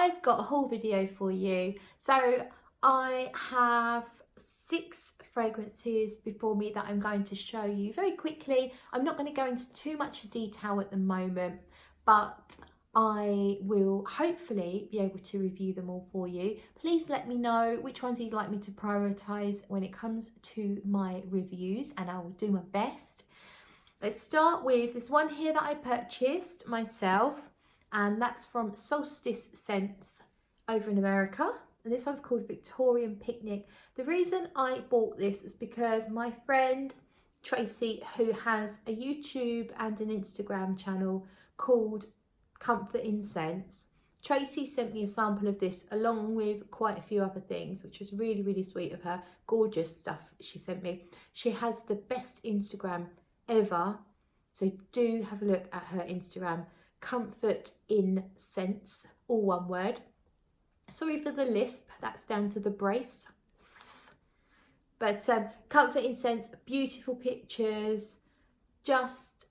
I've got a haul video for you. So I have 6 fragrances before me that I'm going to show you very quickly. I'm not going to go into too much detail at the moment, but I will hopefully be able to review them all for you. Please let me know which ones you'd like me to prioritise when it comes to my reviews, and I will do my best. Let's start with this one here that I purchased myself, and that's from Solstice Scents over in America. And this one's called Victorian Picnic. The reason I bought this is because my friend Tracy, who has a YouTube and an Instagram channel called Comfort in Scents, Tracy sent me a sample of this along with quite a few other things, which was really, really sweet of her. Gorgeous stuff she sent me. She has the best Instagram ever, so do have a look at her Instagram. Comfort in Scents, all one word. Sorry for the lisp, that's down to the brace. But Comfort in Scents, beautiful pictures, just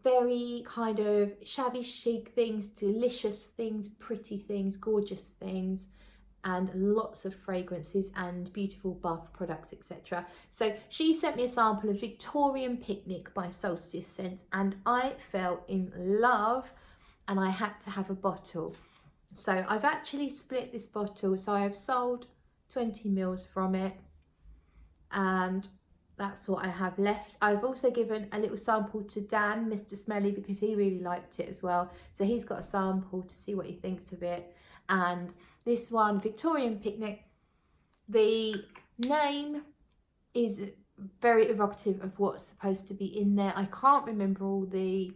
very kind of shabby chic things, delicious things, pretty things, gorgeous things, and lots of fragrances and beautiful bath products, etc. So she sent me a sample of Victorian Picnic by Solstice Scents, and I fell in love and I had to have a bottle. So I've actually split this bottle, so I have sold 20 mils from it, and that's what I have left. I've also given a little sample to Dan, Mr. Smelly, because he really liked it as well. So he's got a sample to see what he thinks of it. And this one, Victorian Picnic, the name is very evocative of what's supposed to be in there. I can't remember all the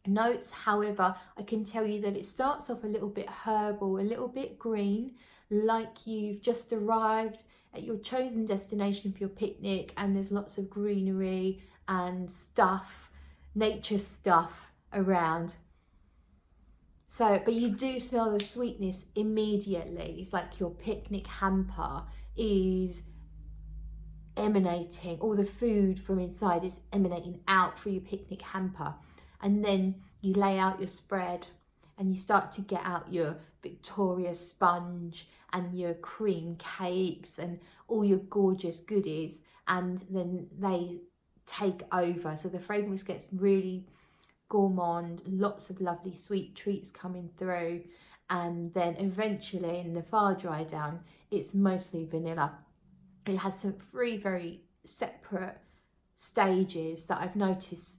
notes, however I can tell you that it starts off a little bit herbal, a little bit green, like you've just arrived at your chosen destination for your picnic, and there's lots of greenery and stuff, nature stuff around. So, but you do smell the sweetness immediately. It's like your picnic hamper is emanating, all the food from inside is emanating out through your picnic hamper. And then you lay out your spread and you start to get out your Victoria sponge and your cream cakes and all your gorgeous goodies, and then they take over. So the fragrance gets really gourmand, lots of lovely sweet treats coming through, and then eventually in the far dry down it's mostly vanilla. It has some 3 very separate stages that I've noticed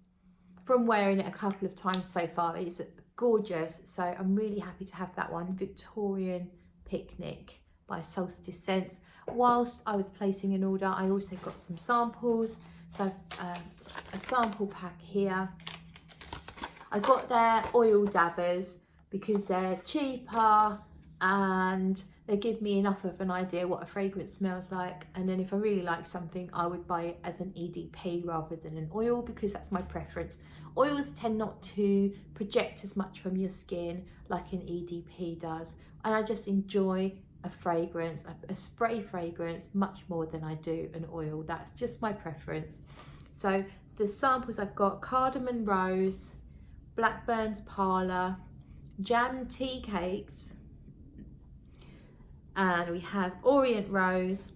from wearing it a couple of times so far. It's gorgeous, so I'm really happy to have that one, Victorian Picnic by Solstice Scents. Whilst I was placing an order, I also got some samples. So a sample pack here. I got their oil dabbers because they're cheaper and they give me enough of an idea what a fragrance smells like, and then if I really like something I would buy it as an EDP rather than an oil, because that's my preference. Oils tend not to project as much from your skin like an EDP does, and I just enjoy a fragrance, a spray fragrance, much more than I do an oil. That's just my preference. So the samples I've got: Cardamom Rose, Blackburn's Parlour, Jam Tea Cakes, and we have Orient Rose,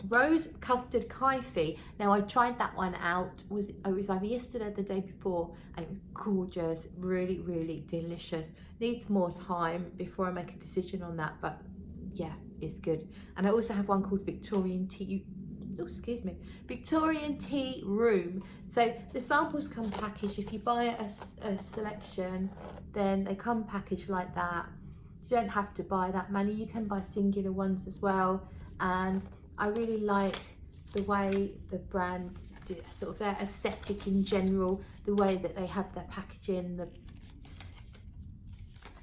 Rose Custard Kaifi. Now I tried that one out, it was either yesterday or the day before, and it was gorgeous, really, really delicious. Needs more time before I make a decision on that, but yeah, it's good. And I also have one called Victorian Tea, Victorian Tea Room. So the samples come packaged. If you buy a selection, then they come packaged like that. You don't have to buy that many, you can buy singular ones as well. And I really like the way the brand did, sort of their aesthetic in general, the way that they have their packaging,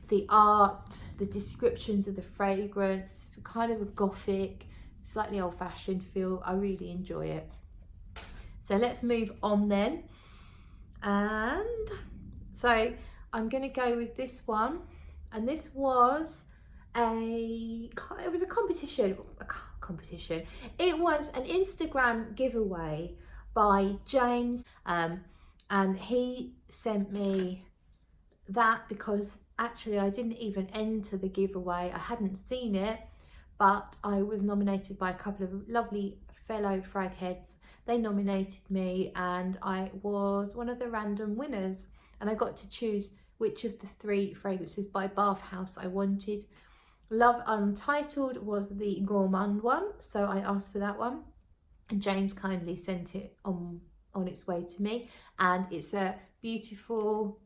the art, the descriptions of the fragrance, kind of a gothic, slightly old-fashioned feel. I really enjoy it. So let's move on then. And so I'm going to go with this one, and this was a competition. It was an Instagram giveaway by James, and he sent me that because actually I didn't even enter the giveaway. I hadn't seen it, but I was nominated by a couple of lovely fellow frag heads. They nominated me and I was one of the random winners, and I got to choose which of the 3 fragrances by Bath House I wanted. Love Untitled was the gourmand one, so I asked for that one, and James kindly sent it on its way to me, and it's a beautiful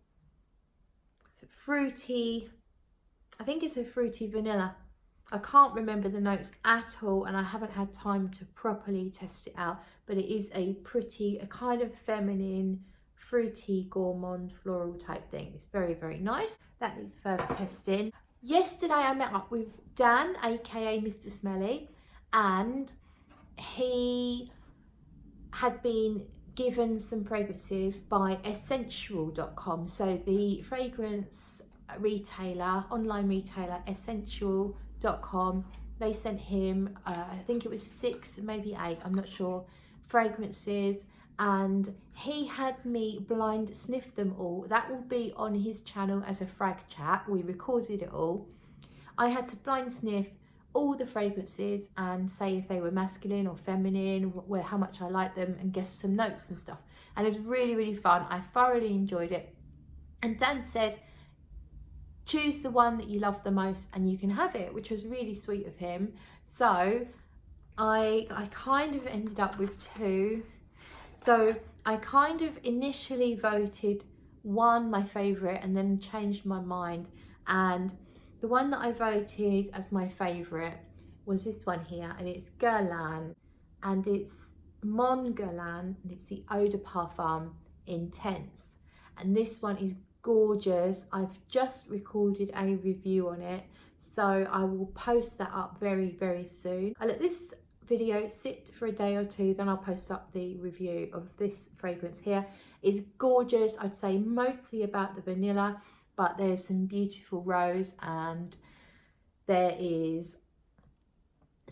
fruity, I think it's a fruity vanilla. I can't remember the notes at all, and I haven't had time to properly test it out, but it is a pretty, a kind of feminine, fruity, gourmand, floral type thing. It's very, very nice. That needs further testing. Yesterday I met up with Dan, aka Mr. Smelly, and he had been given some fragrances by Essential.com. So the fragrance retailer, online retailer, Essential.com, they sent him, I think it was 6, maybe 8, I'm not sure, fragrances, and he had me blind sniff them all. That will be on his channel as a frag chat. We recorded it all. I had to blind sniff all the fragrances and say if they were masculine or feminine, where how much I like them, and guess some notes and stuff. And it was really, really fun. I thoroughly enjoyed it. And Dan said, choose the one that you love the most and you can have it, which was really sweet of him. So I kind of ended up with 2. So I kind of initially voted one my favourite and then changed my mind, and the one that I voted as my favourite was this one here, and it's Guerlain, and it's Mon Guerlain, and it's the Eau de Parfum Intense, and this one is gorgeous. I've just recorded a review on it, so I will post that up very, very soon. I let this video sit for a day or 2, then I'll post up the review of this fragrance here. It's gorgeous. I'd say mostly about the vanilla, but there's some beautiful rose, and there is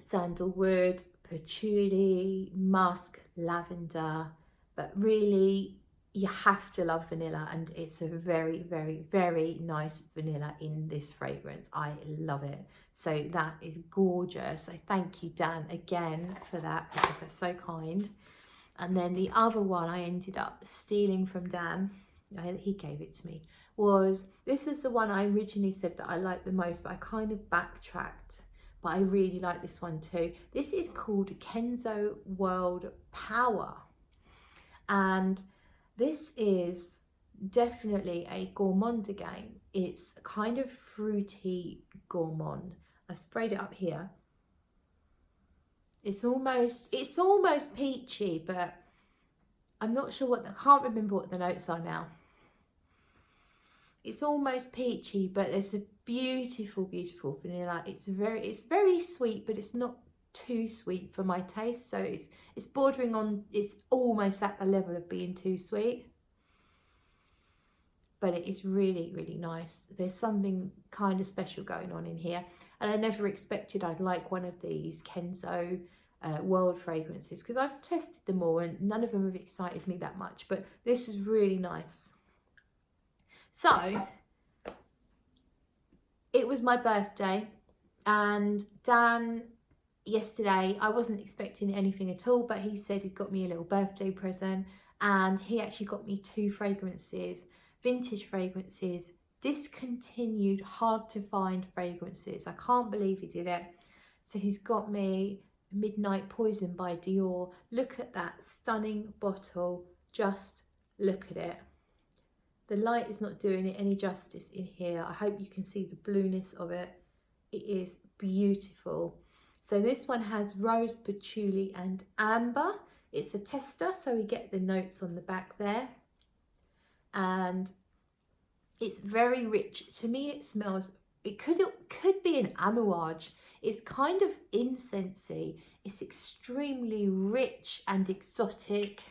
sandalwood, patchouli, musk, lavender, but really you have to love vanilla, and it's a very, very, very nice vanilla in this fragrance. I love it. So that is gorgeous. So thank you, Dan, again for that, because that's so kind. And then the other one I ended up stealing from Dan, he gave it to me, this was the one I originally said that I liked the most, but I kind of backtracked, but I really like this one too. This is called Kenzo World Power, and this is definitely a gourmand again. It's a kind of fruity gourmand. I sprayed it up here. It's almost peachy, but I'm not sure I can't remember what the notes are now. It's almost peachy, but there's a beautiful, beautiful vanilla. It's very sweet, but it's not too sweet for my taste. So it's bordering on, it's almost at the level of being too sweet. But it is really, really nice. There's something kind of special going on in here. And I never expected I'd like one of these Kenzo world fragrances, because I've tested them all and none of them have excited me that much. But this was really nice. So it was my birthday, and Dan yesterday, I wasn't expecting anything at all, but he said he'd got me a little birthday present, and he actually got me 2 fragrances, vintage fragrances, discontinued, hard to find fragrances. I can't believe he did it. So he's got me Midnight Poison by Dior. Look at that stunning bottle. Just look at it. The light is not doing it any justice in here. I hope you can see the blueness of it. It is beautiful. So this one has rose, patchouli and amber. It's a tester, so we get the notes on the back there. And it's very rich. To me it smells, it could be an amouage. It's kind of incensey. It's extremely rich and exotic.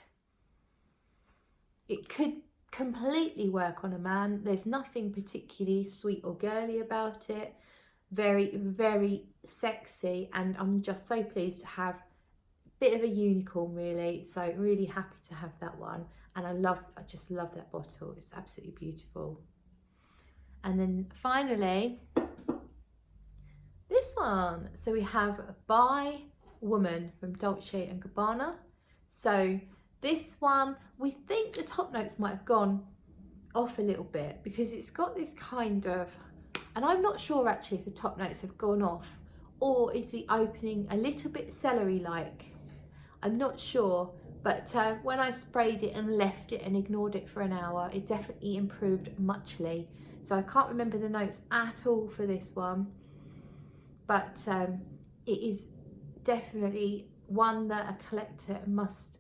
It could completely work on a man. There's nothing particularly sweet or girly about it. Very, very sexy, and I'm just so pleased to have a bit of a unicorn, really. So really happy to have that one, and I just love that bottle. It's absolutely beautiful. And then finally, this one. So we have By Woman from Dolce & Gabbana. So this one, we think the top notes might have gone off a little bit because it's got this kind of, and I'm not sure actually if the top notes have gone off or is the opening a little bit celery like. I'm not sure, but when I sprayed it and left it and ignored it for an hour, it definitely improved muchly. So I can't remember the notes at all for this one, but it is definitely one that a collector must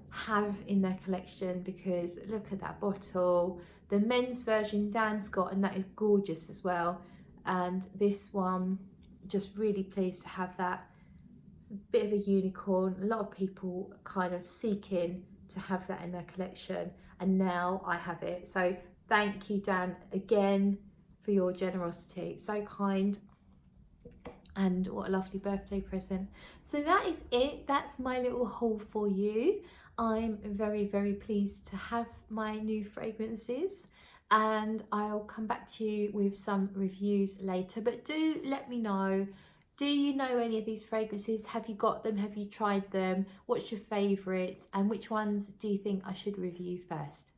have in their collection, because look at that bottle. The men's version Dan's got, and that is gorgeous as well, and this one, just really pleased to have that. It's a bit of a unicorn. A lot of people kind of seeking to have that in their collection, and now I have it. So thank you, Dan, again for your generosity. So kind, and what a lovely birthday present. So that is it. That's my little haul for you. I'm very, very pleased to have my new fragrances, and I'll come back to you with some reviews later. But do let me know, do you know any of these fragrances? Have you got them? Have you tried them? What's your favourites? And which ones do you think I should review first?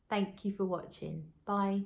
Thank you for watching. Bye.